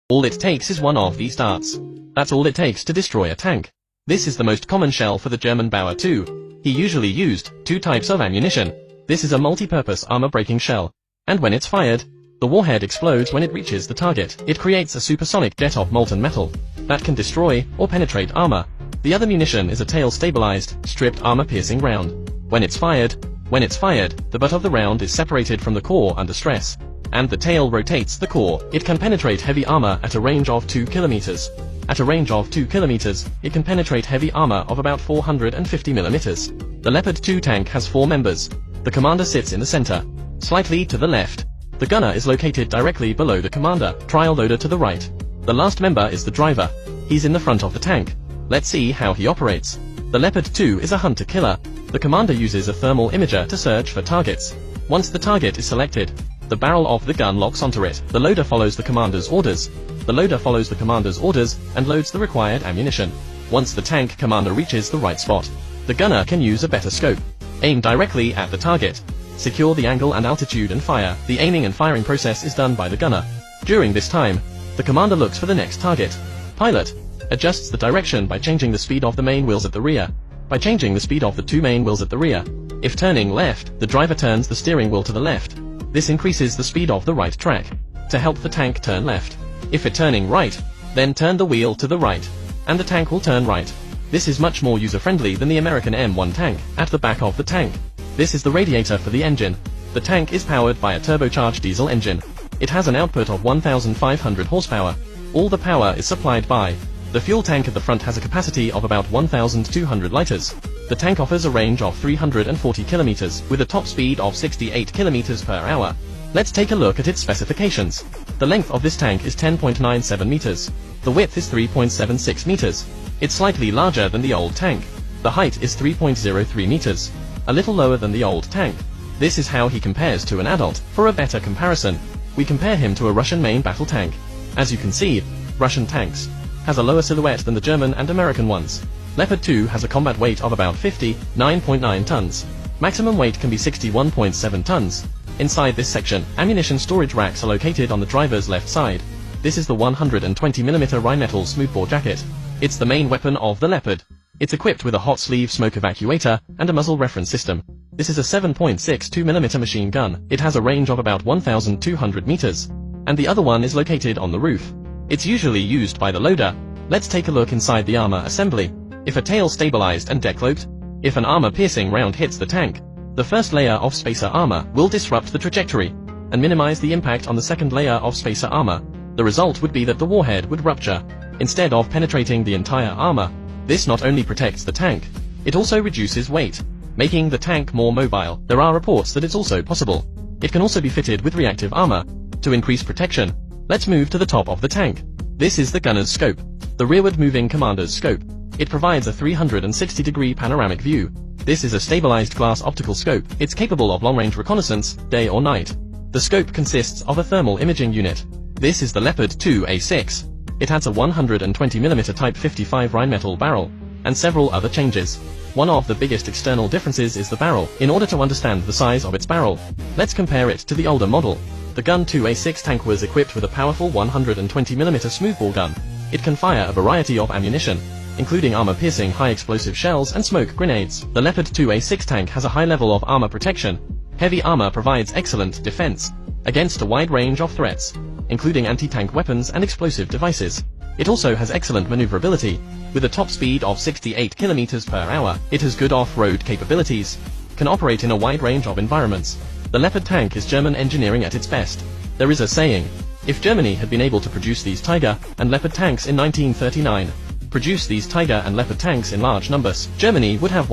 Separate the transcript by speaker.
Speaker 1: All it takes is one of these darts. That's all it takes to destroy a tank. This is the most common shell for the German Bauer II. He usually used 2 types of ammunition. This is a multi-purpose armor-breaking shell. And when it's fired, the warhead explodes when it reaches the target. It creates a supersonic jet of molten metal that can destroy or penetrate armor. The other munition is a tail-stabilized, stripped armor-piercing round. When it's fired, the butt of the round is separated from the core under stress, and the tail rotates the core. It can penetrate heavy armor at a range of 2 kilometers. At a range of 2 kilometers, it can penetrate heavy armor of about 450 millimeters. The Leopard 2 tank has 4 members. The commander sits in the center, slightly to the left. The gunner is located directly below the commander, trial loader to the right. The last member is the driver. He's in the front of the tank. Let's see how he operates. The Leopard 2 is a hunter-killer. The commander uses a thermal imager to search for targets. Once the target is selected, the barrel of the gun locks onto it. The loader follows the commander's orders. And loads the required ammunition. Once the tank commander reaches the right spot, the gunner can use a better scope. Aim directly at the target. Secure the angle and altitude and fire. The aiming and firing process is done by the gunner. During this time, the commander looks for the next target. Pilot adjusts the direction by changing the speed of the main wheels at the rear. By changing the speed of the 2 main wheels at the rear. If turning left, the driver turns the steering wheel to the left. This increases the speed of the right track to help the tank turn left. If it turning right, then turn the wheel to the right, and the tank will turn right. This is much more user-friendly than the American M1 tank. At the back of the tank, this is the radiator for the engine. The tank is powered by a turbocharged diesel engine. It has an output of 1,500 horsepower. All the power is supplied by the fuel tank at the front has a capacity of about 1,200 liters. The tank offers a range of 340 kilometers with a top speed of 68 kilometers per hour. Let's take a look at its specifications. The length of this tank is 10.97 meters. The width is 3.76 meters. It's slightly larger than the old tank. The height is 3.03 meters. A little lower than the old tank. This is how he compares to an adult. For a better comparison, we compare him to a Russian main battle tank. As you can see, Russian tanks has a lower silhouette than the German and American ones. Leopard 2 has a combat weight of about 59.9 tons. Maximum weight can be 61.7 tons. Inside this section, ammunition storage racks are located on the driver's left side. This is the 120mm Rheinmetall smoothbore jacket. It's the main weapon of the Leopard. It's equipped with a hot sleeve smoke evacuator and a muzzle reference system. This is a 7.62mm machine gun. It has a range of about 1,200 meters. And the other one is located on the roof. It's usually used by the loader. Let's take a look inside the armor assembly. If a tail stabilized and deck-cloaked, if an armor-piercing round hits the tank, the first layer of spacer armor will disrupt the trajectory and minimize the impact on the second layer of spacer armor. The result would be that the warhead would rupture instead of penetrating the entire armor. This not only protects the tank, it also reduces weight, making the tank more mobile. There are reports that it's also possible it can also be fitted with reactive armor to increase protection. Let's move to the top of the tank. This is the gunner's scope, the rearward moving commander's scope. It provides a 360-degree panoramic view. This is a stabilized glass optical scope. It's capable of long-range reconnaissance, day or night. The scope consists of a thermal imaging unit. This is the Leopard 2A6. It has a 120mm Type 55 Rheinmetall barrel, and several other changes. One of the biggest external differences is the barrel. In order to understand the size of its barrel, let's compare it to the older model. The Gun 2A6 tank was equipped with a powerful 120mm smoothbore gun. It can fire a variety of ammunition, including armor-piercing high-explosive shells and smoke grenades. The Leopard 2A6 tank has a high level of armor protection. Heavy armor provides excellent defense against a wide range of threats, including anti-tank weapons and explosive devices. It also has excellent maneuverability, with a top speed of 68 km per hour. It has good off-road capabilities, can operate in a wide range of environments. The Leopard tank is German engineering at its best. There is a saying, if Germany had been able to produce these Tiger and Leopard tanks in 1939, produce these Tiger and Leopard tanks in large numbers, Germany would have